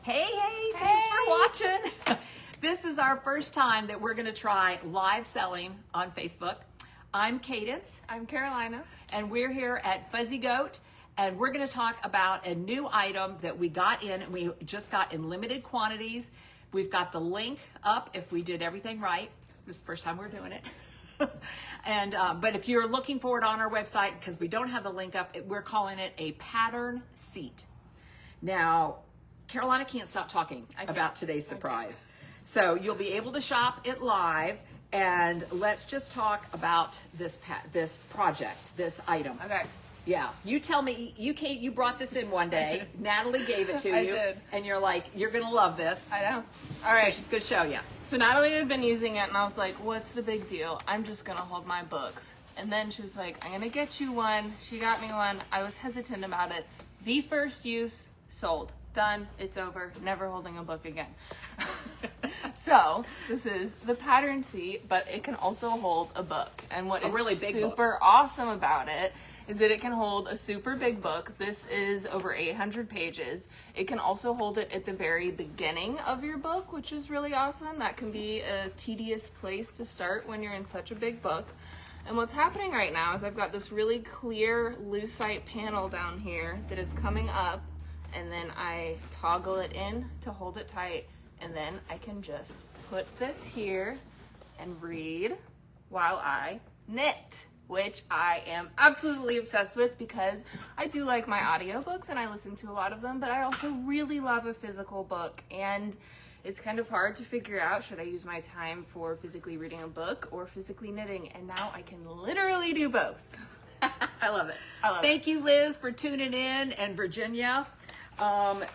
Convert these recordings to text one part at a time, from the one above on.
Hey, thanks for watching. This is our first time that we're going to try live selling on Facebook. I'm Cadence. I'm Carolina. And we're here at Fuzzy Goat. And we're going to talk about a new item that we got in. We just got in limited quantities. We've got the link up if we did everything right. This is the first time we're doing it. And but if you're looking for it on our website, because we don't have the link up, we're calling it a pattern seat. Now, Carolina can't stop talking about today's surprise. So you'll be able to shop it live, and let's just talk about this project, this item. Okay. Yeah, you tell me, you brought this in one day. Natalie gave it to you. I did. And you're like, you're going to love this. I know. All right. So she's going to show you. So Natalie had been using it, and I was like, what's the big deal? I'm just going to hold my books. And then she was like, I'm going to get you one. She got me one. I was hesitant about it. The first use, sold. Done. It's over. Never holding a book again. So this is the pattern seat, but it can also hold a book. And what is really big super awesome about it is that it can hold a super big book. This is over 800 pages. It can also hold it at the very beginning of your book, which is really awesome. That can be a tedious place to start when you're in such a big book. And what's happening right now is I've got this really clear lucite panel down here that is coming up, and then I toggle it in to hold it tight, and then I can just put this here and read while I knit, which I am absolutely obsessed with because I do like my audiobooks and I listen to a lot of them, but I also really love a physical book, and it's kind of hard to figure out, should I use my time for physically reading a book or physically knitting? And now I can literally do both. I love it. I love it. Thank you, Liz, for tuning in, and Virginia.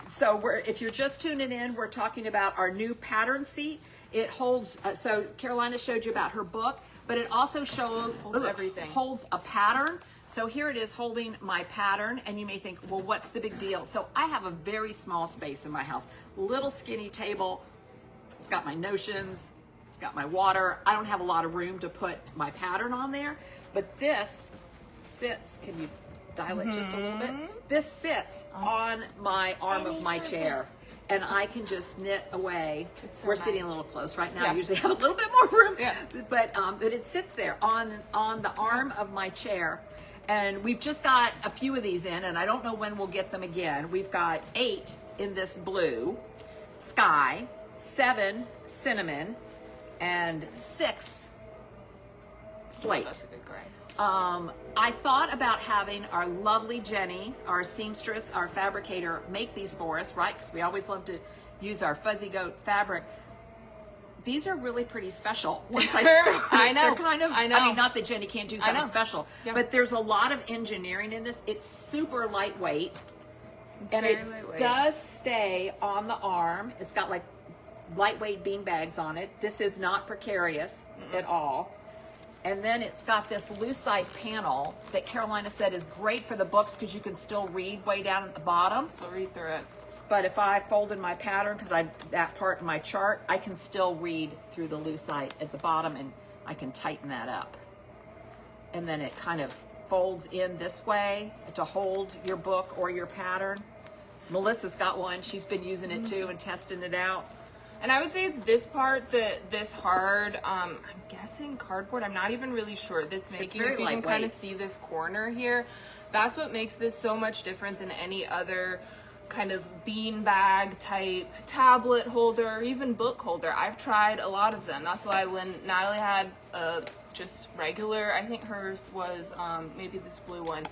So if you're just tuning in, we're talking about our new pattern seat. It holds, so Carolina showed you about her book, but it also Holds everything. Holds a pattern. So here it is holding my pattern, and you may think, well, what's the big deal? So I have a very small space in my house, little skinny table. It's got my notions, it's got my water. I don't have a lot of room to put my pattern on there, but this sits, can you dial it just a little bit? This sits on my arm of my chair, and I can just knit away. So We're nice. sitting a little close right now. Yeah. I usually have a little bit more room, Yeah. but it sits there on the arm of my chair. And we've just got a few of these in, and I don't know when we'll get them again. We've got 8 in this blue, sky, 7 cinnamon, and 6 slate. That's a good grade. I thought about having our lovely Jenny, our seamstress, our fabricator, make these for us, right? Because we always love to use our Fuzzy Goat fabric. These are really pretty special once I start. I know. They're kind of, I know. I mean, not that Jenny can't do something know. special, Yeah. but there's a lot of engineering in this. It's super lightweight, and very it lightweight. does stay on the arm. It's got like lightweight bean bags on it. This is not precarious at all. And then it's got this lucite panel that Carolina said is great for the books because you can still read way down at the bottom. So read through it. But if I folded my pattern, because that part in my chart, I can still read through the lucite at the bottom, and I can tighten that up. And then it kind of folds in this way to hold your book or your pattern. Melissa's got one. She's been using it too and testing it out. And I would say it's this part this hard, I'm guessing cardboard, I'm not even really sure, that's making, very if you can kind lightweight. of see this corner here, that's what makes this so much different than any other kind of beanbag type tablet holder, or even book holder. I've tried a lot of them. That's why when Natalie had just regular, I think hers was maybe this blue one,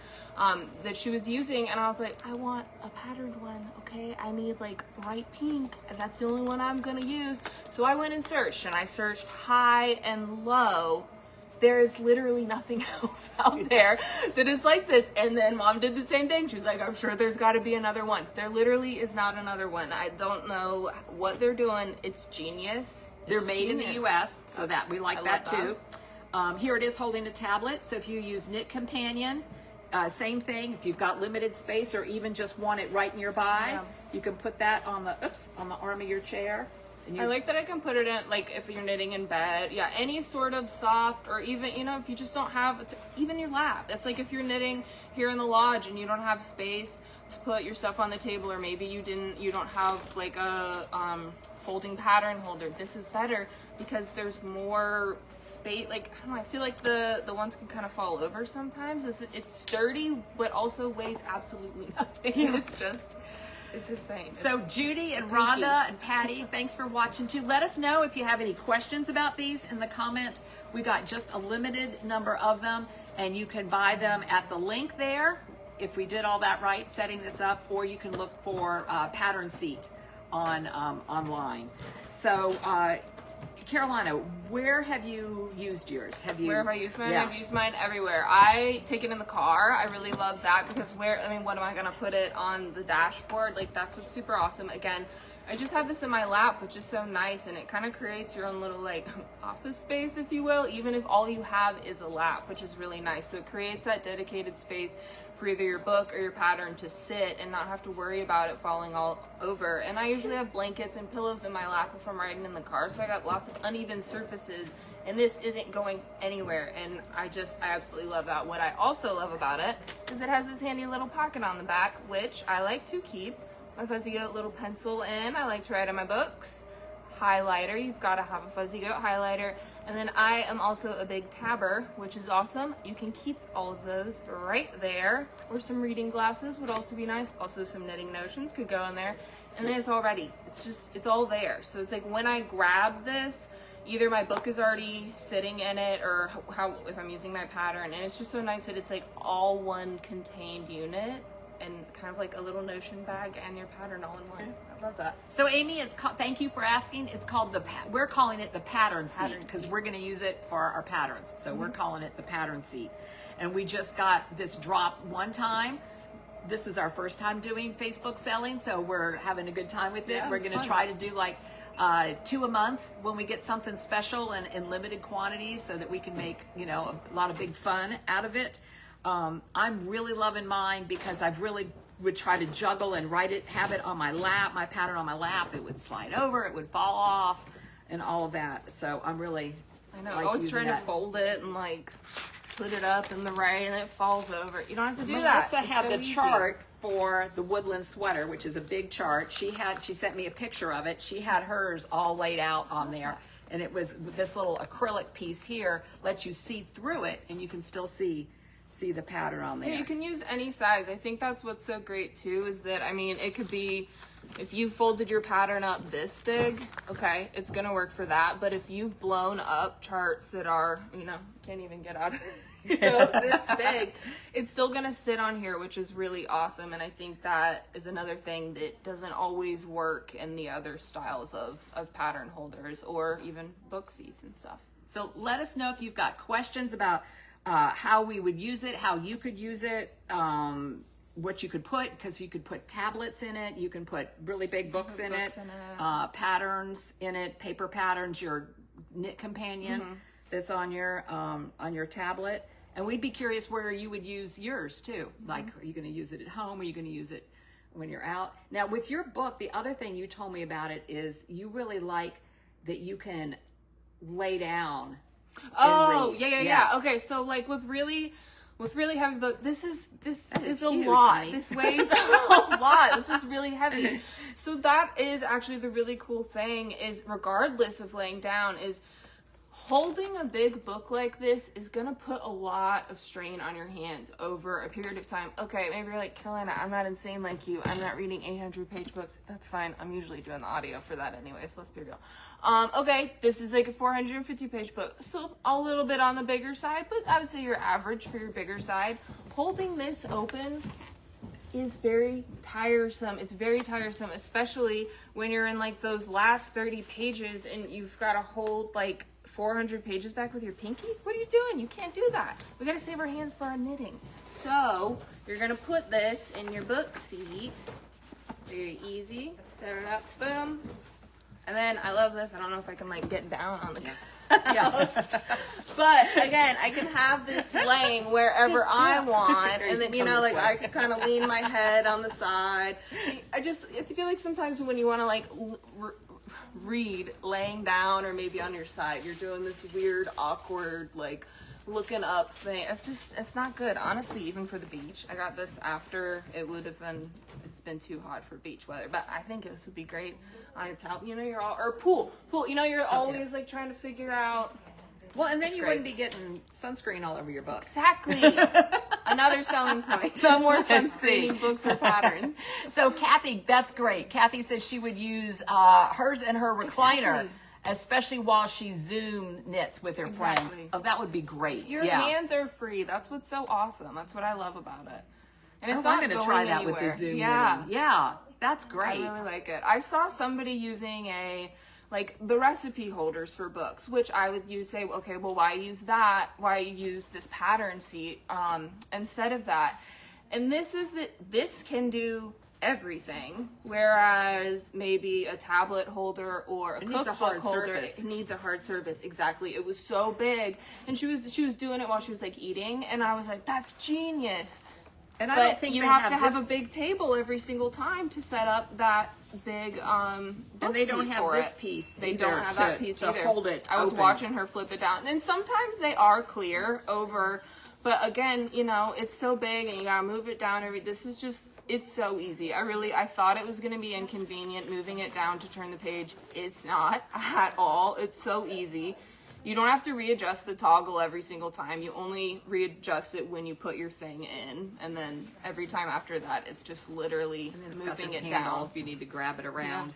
that she was using, and I was like, I want a patterned one, okay? I need like bright pink, and that's the only one I'm gonna use. So I went and searched, and I searched high and low. There is literally nothing else out there that is like this. And then Mom did the same thing. She was like, I'm sure there's got to be another one. There literally is not another one. I don't know what they're doing. It's genius. They're made in the genius. U.S., so that we like I that love too. Here it is holding a tablet. So if you use Knit Companion, same thing. If you've got limited space or even just want it right nearby, Yeah. you can put that on the arm of your chair. And I like that I can put it in, like, if you're knitting in bed. Yeah, any sort of soft, or even, you know, if you just don't have, even your lap. It's like if you're knitting here in the lodge and you don't have space to put your stuff on the table, or maybe you don't have, like, a folding pattern holder. This is better because there's more space. Like, I don't know, I feel like the ones can kind of fall over sometimes. It's sturdy, but also weighs absolutely nothing. It's insane. So Judy and Rhonda and Patty, thanks for watching too. Let us know if you have any questions about these in the comments. We got just a limited number of them, and you can buy them at the link there, if we did all that right, setting this up, or you can look for Pattern Seat on online. So Carolina, where have you used yours? Where have I used mine? Yeah. I've used mine everywhere. I take it in the car. I really love that because what am I gonna put it on the dashboard? Like, that's what's super awesome. Again, I just have this in my lap, which is so nice, and it kind of creates your own little, like, office space, if you will, even if all you have is a lap, which is really nice. So it creates that dedicated space for either your book or your pattern to sit and not have to worry about it falling all over. And I usually have blankets and pillows in my lap if I'm riding in the car, so I got lots of uneven surfaces, and this isn't going anywhere, and I absolutely love that. What I also love about it is it has this handy little pocket on the back, which I like to keep my Fuzzy Goat little pencil in. I like to write on my books. Highlighter, you've got to have a Fuzzy Goat highlighter. And then I am also a big tabber, which is awesome. You can keep all of those right there. Or some reading glasses would also be nice. Also some knitting notions could go in there. And then it's all ready. It's all there. So it's like when I grab this, either my book is already sitting in it, or if I'm using my pattern. And it's just so nice that it's like all one contained unit, and kind of like a little Notion bag and your pattern all in one. I love that. So Amy, thank you for asking. It's called we're calling it the pattern seat Pattern because seat. we're going to use it for our patterns. So we're calling it the pattern seat. And we just got this drop one time. This is our first time doing Facebook selling, so we're having a good time with it. Yeah, We're it's going to fun. try to do like 2 a month when we get something special and in limited quantities, so that we can make, you know, a lot of big fun out of it. I'm really loving mine because I've really would try to juggle and have it on my lap, my pattern on my lap. It would slide over, it would fall off, and all of that. So I'm really, I know. like Always using trying that. to fold it and like put it up in the right, and it falls over. You don't have to do Melissa that. It's had so the easy. chart for the woodland sweater, which is a big chart. She sent me a picture of it. She had hers all laid out on there, and it was this little acrylic piece here lets you see through it, and you can still see the pattern on there. Yeah, you can use any size. I think that's what's so great too, is that, I mean, it could be, if you folded your pattern up this big, okay, it's gonna work for that. But if you've blown up charts that are, you know, can't even get out this big, it's still gonna sit on here, which is really awesome. And I think that is another thing that doesn't always work in the other styles of pattern holders or even book seats and stuff. So let us know if you've got questions about how we would use it, how you could use it, what you could put, because you could put tablets in it, you can put really big books in it, patterns in it, paper patterns, your knit companion that's on your tablet. And we'd be curious where you would use yours too. Like, are you going to use it at home? Are you going to use it when you're out? Now, with your book, the other thing you told me about it is you really like that you can lay down. Oh, read. yeah. Okay, so like with really heavy book, this is is a huge, lot. honey. This weighs a lot. This is really heavy. So that is actually the really cool thing, is regardless of laying down, is holding a big book like this is gonna put a lot of strain on your hands over a period of time. Okay, maybe you're like, Carolina, I'm not insane like you. I'm not reading 800-page books. That's fine. I'm usually doing the audio for that anyways. Let's be real. Okay, this is like a 450-page book. So a little bit on the bigger side, but I would say your average for your bigger side. Holding this open is very tiresome. It's very tiresome, especially when you're in like those last 30 pages and you've got to hold like 400 pages back with your pinky. What are you doing? You can't do that. We got to save our hands for our knitting. So you're going to put this in your book seat. Very easy. Set it up. Boom. And then I love this. I don't know if I can like get down on the but again, I can have this laying wherever I want, and then, you know, like I can kind of lean my head on the side. I feel like sometimes when you want to like read laying down or maybe on your side. You're doing this weird, awkward, like looking up thing. It's not good, honestly, even for the beach. I got this after it's been too hot for beach weather, but I think this would be great on a towel. You know, or pool, you know, you're always like trying to figure out. Well, and then That's you great. wouldn't be getting sunscreen all over your books. Exactly. Another selling point. No more sunscreening books or patterns. So Kathy, that's great. Kathy said she would use hers in her recliner, Exactly. especially while she Zoom knits with her friends. Exactly. Oh, that would be great. Your hands are free. That's what's so awesome. That's what I love about it. And it's I'm not going to going try that anywhere. with the Zoom Yeah. knitting. Yeah, that's I great. really like it. I saw somebody using the recipe holders for books, which I would say, okay, well, why use that? Why use this pattern sheet instead of that? And this can do everything, whereas maybe a tablet holder or a It needs a cookbook hard holder surface. it needs a hard surface. Exactly. It was so big, and she was doing it while she was like eating, and I was like, that's genius. And I But don't think you they have to have this, a big table every single time to set up that big book and they don't seat have for this it. piece. They either don't have that piece to either. hold it. I was open. watching her flip it down, and sometimes they are clear over, but again, you know, it's so big and you gotta move it down this is just, it's so easy. I thought it was gonna be inconvenient moving it down to turn the page. It's not at all. It's so easy. You don't have to readjust the toggle every single time. You only readjust it when you put your thing in, and then every time after that, it's just literally And it's got moving this it handle down. if you need to grab it around.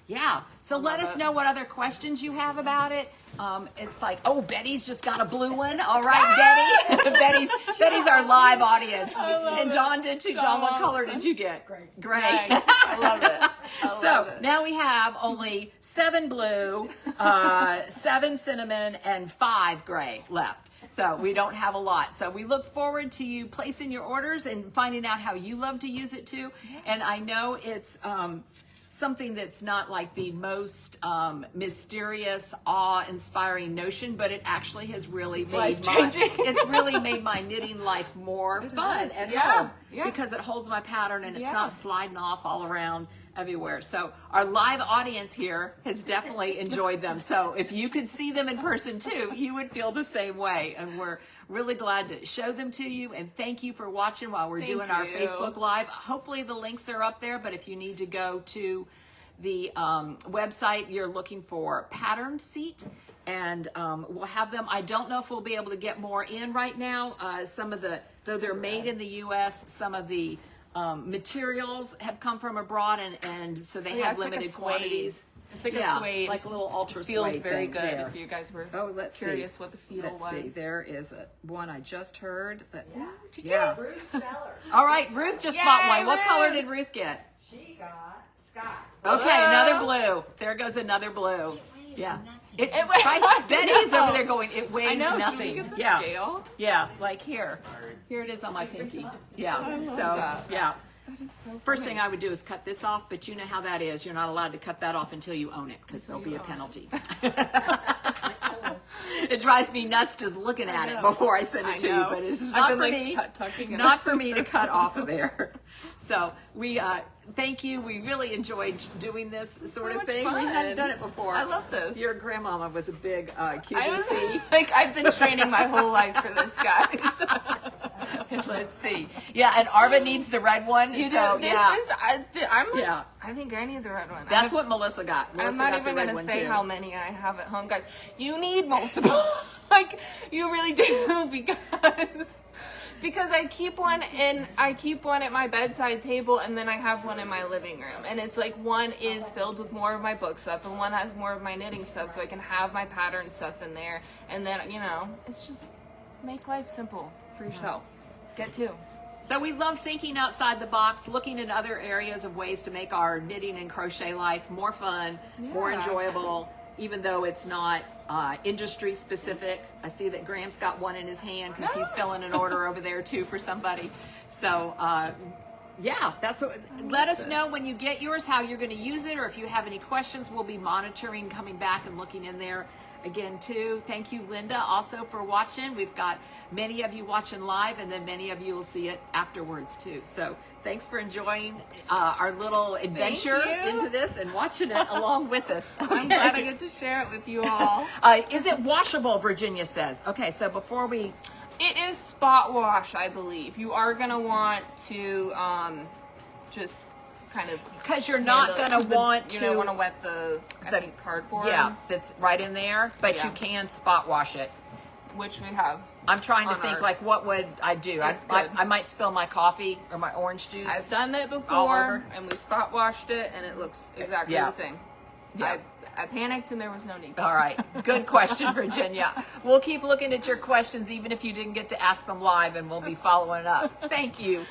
Yeah. So let us it. know what other questions you have about it. It's like, oh, Betty's just got a blue one. All right, Betty. Betty's our live audience. And Dawn did too. Dawn, what color did you get? Gray. Nice. I love it. I So love it. now we have only 7 blue, 7 cinnamon, and 5 gray left. So we don't have a lot. So we look forward to you placing your orders and finding out how you love to use it too. And I know it's something that's not like the most mysterious, awe-inspiring notion, but it actually has really life-changing. it's really made my knitting life more fun at Yeah. home Yeah. because it holds my pattern and it's Yeah. not sliding off all around everywhere. So our live audience here has definitely enjoyed them. So if you could see them in person too, you would feel the same way. And we're really glad to show them to you. And thank you for watching while we're doing our you. Facebook Live. Hopefully the links are up there, but if you need to go to the website, you're looking for Pattern Seat. And we'll have them. I don't know if we'll be able to get more in right now. Though they're made in the U.S., some of the materials have come from abroad, and so they Yeah, have it's like a limited suede. quantities. It's like Yeah, a suede. like a little ultra Feels suede very thing good there. if you guys were Let's curious see. what the feel Let's was. see. There is one I just heard. That's Did you? yeah. Ruth Sellers. All right, Ruth just Yay, bought one. What color Ruth! did Ruth get? She got Scott. Okay, Hello? another blue. There goes another blue. Yeah. It, weighs right, nothing. Betty's No. over there going, it weighs I know. nothing. Should we get the yeah. scale? Yeah, like here. Here it is on my pinky. Yeah. love So, that. yeah. That is so First funny. thing I would do is cut this off, but you know how that is. You're not allowed to cut that off until you own it because there'll be a penalty. It drives me nuts just looking at it know. before I send it I to you, know. but it's I've not been, for like, me. tucking it Not up. for me to cut off of there. So we thank you. We really enjoyed doing this sort of much thing. We hadn't fun. done it before. I love this. Your grandmama was a big I QVC. was, like I've been training my whole life for this, guys. Let's see. Yeah, and Arva needs the red one. You so do. This yeah, is. Yeah. I think I need the red one. That's what Melissa got. Melissa I'm not got even the red gonna one say too. how many I have at home, guys. You need multiple. Like you really do because I keep one at my bedside table, and then I have one in my living room, and it's like one is filled with more of my book stuff, and one has more of my knitting stuff, so I can have my pattern stuff in there, and then it's just make life simple for yourself. Get two. So we love thinking outside the box, looking at other areas of ways to make our knitting and crochet life more fun, more Yeah. enjoyable, even though it's not industry specific. I see that Graham's got one in his hand because he's filling an order over there too for somebody. So yeah, that's what. Let us know when you get yours how you're going to use it, or if you have any questions. We'll be monitoring, coming back and looking in there again too. Thank you, Linda, also for watching. We've got many of you watching live, and then many of you will see it afterwards too. So thanks for enjoying our little adventure you. into this and watching it along with us. I'm glad I get to share it with you all. Is it washable? Virginia says. Okay, so before we, It is spot wash, I believe. You are gonna want to just kind of because you're not handle it, going 'cause to want you to. don't want to wet the the- cardboard. Yeah, that's right in there, but Yeah. you can spot wash it. Which we have. I'm trying to on think, ours. like, what would I do? I, It's good. I might spill my coffee or my orange juice. I've done that All before, over? and we spot washed it, and it looks exactly Yeah. the same. Yeah. I panicked, and there was no need. All right. Good question, Virginia. We'll keep looking at your questions, even if you didn't get to ask them live, and we'll be following up. Thank you.